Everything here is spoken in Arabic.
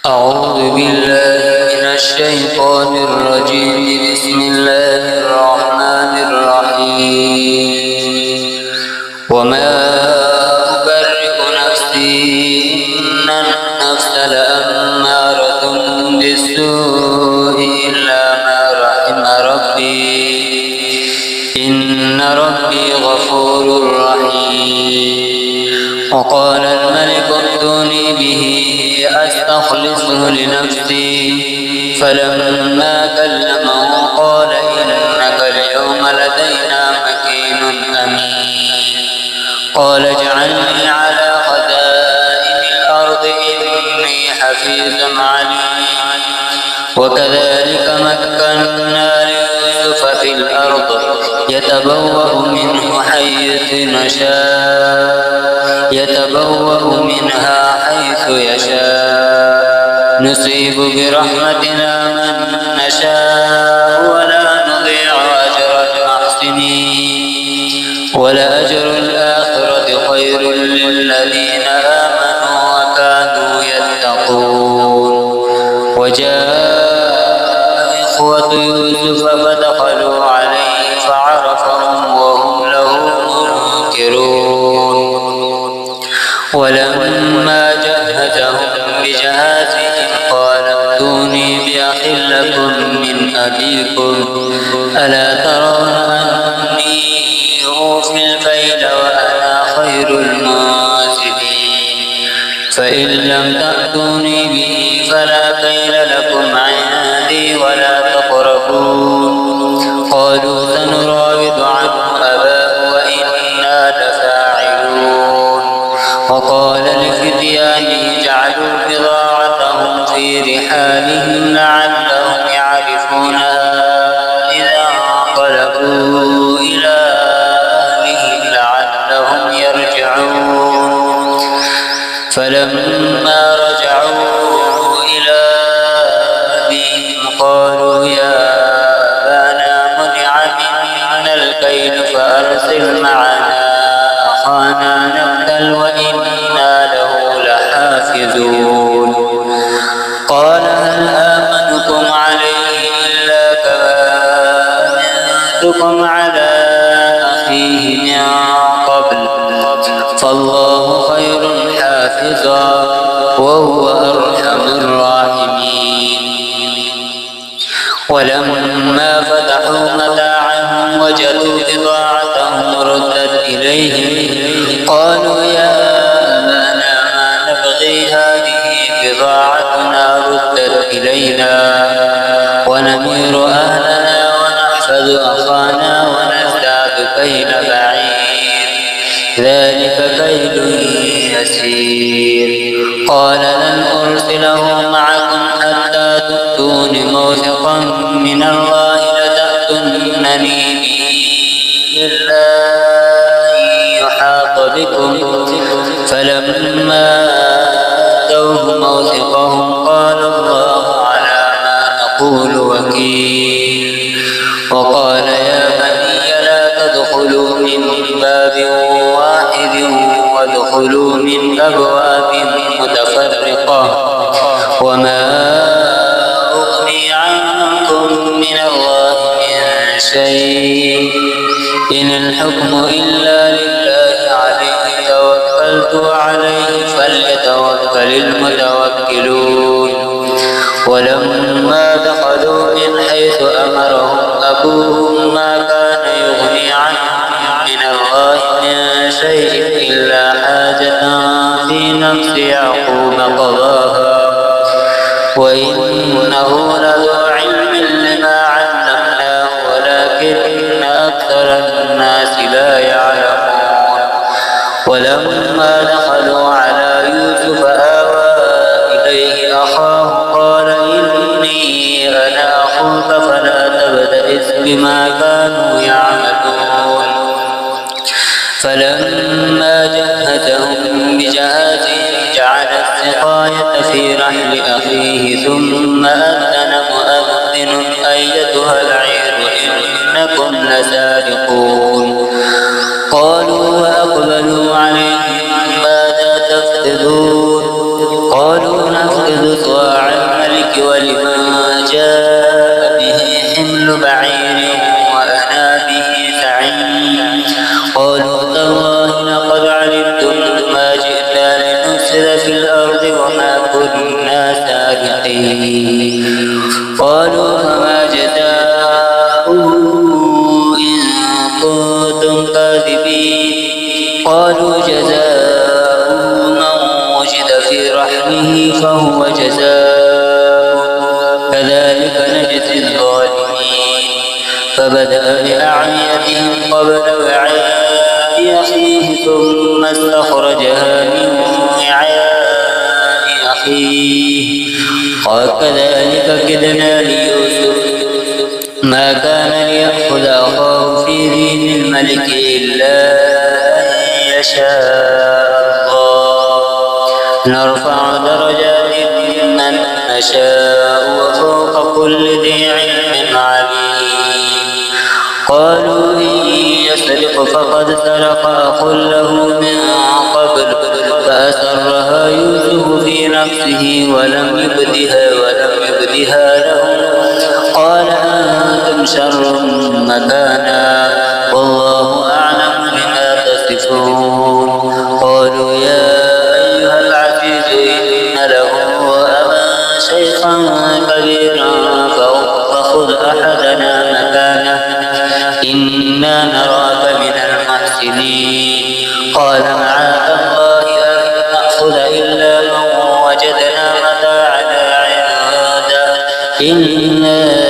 أعوذ بالله من الشيطان الرجيم. بسم الله الرحمن الرحيم. وما أبرئ نفسي إن النفس لأمارة بالسوء إلا ما رحم ربي إن ربي غفور رحيم. وقال الملك ائتوني به أستخلصه لنفسي فلما كلمه قال إنك اليوم لدينا مكين أمين. قال اجعلني على خزائن الأرض إني حفيظ عليم. وكذلك مكنا ليوسف في الأرض يتبوأ منها حيث يشاء نصيب برحمتنا من نشاء ولا نضيع أجر المحسنين. ولأجر الآخرة خير للذين آمنوا وكانوا يتقون. وجاء إخوة يوسف فدخلوا عليه فعرفهم وهم له منكرون. ولما جهزهم بجهازهم قال ائتوني بأخ لكم من أبيكم ألا ترون أني أوفي الكيل وأنا خير المنزلين. فإن لم تأتوني به فلا كيل لكم عندي ولا تقربون. قالوا سنراود عنه أباه وإنا لفاعلون. وقال لفتيانه اجعلوا بضاعتهم في رحالهم لعلهم يعرفونها إذا انقلبوا إلى أهلهم لعلهم يرجعون. فلما رجعوا إلى أبيهم قالوا يا أبانا منع منا الكيل فأرسل معنا أخانا نبتل وإنا له لحافظون. قال هل آمنكم عليه إلا كما أمنتكم على أخيه من قبل فالله خير حافظا وهو أرحم الراحمين. ولما فتحوا متاعهم وجدوا بضاعتهم ردت إليهم قالوا يا أبانا ما نبغي هذه بضاعتنا ردت إلينا ونمير أهلنا ونحفظ أخانا ونزداد كيل بعير ذلك كيل يسير. قال لن أرسله معكم حتى تؤتون موثقا من الله لتأتونني به إلا أن يحاط بكم. فلما آتوه موثقهم قال الله على ما نقول وكيل. وقال يا بني لا تدخلوا من باب واحد وادخلوا من أبواب متفرقة وما أغني عنكم من الله من شيء إن الحكم إلا لله عليه توكلت وعليه فليتوكل المتوكلون. ولما دخلوا من حيث أمرهم أبوهم ما كان يغني عنهم من الله من شيء إلا حاجة في نفس يعقوب قضاها وإنه لذو علم لما علمناه ولكن أكثر الناس لا يعلمون. ولما دخلوا على يوسف آوى إليه أخاه قال إني أنا أخوك فلا تبتئس بما كانوا يعملون. فلما جهزهم بجهازهم جعل السقاية في رحل أخيه ثم أذن مؤذن أيتها العير إنكم لسارقون. قالوا وأقبلوا عليهم ماذا تفقدون؟ قالوا نفقد صواع ولمن جاء به حمل بعير وأنا به زعيم. قالوا تالله لقد علمتم ما جئنا لنفسد في الأرض وما كنا سارقين. قالوا فما جزاؤه إن كنتم كاذبين. قالوا جزاؤه من وجد في رحمه فهو جزاؤه كذلك نجزي الظالمين. فبدأ بأعميتهم قبل وعاء أخيه ثم استخرجها من وعاء أخيه قال كذلك كدنا ليوسف ما كان ليأخذ أخاه في دين الملك إلا أن يشاء الله نرفع درجات من نشاء وفوق كل ذي علم عليم. قالوا إن يسرق فقد سرق أخ له من قبل فأسرها يوسف في نفسه ولم يبدها لهم قال أنتم شر مكانا والله أعلم بما تصفون. قالوا يا أيها العزيز إن له أبا شيخا كبيرا فخذ أحدنا مكانه إنا نراك من المحسنين. قال معاذ الله أن نأخذ إلا من وجدنا متاعنا عنده إنا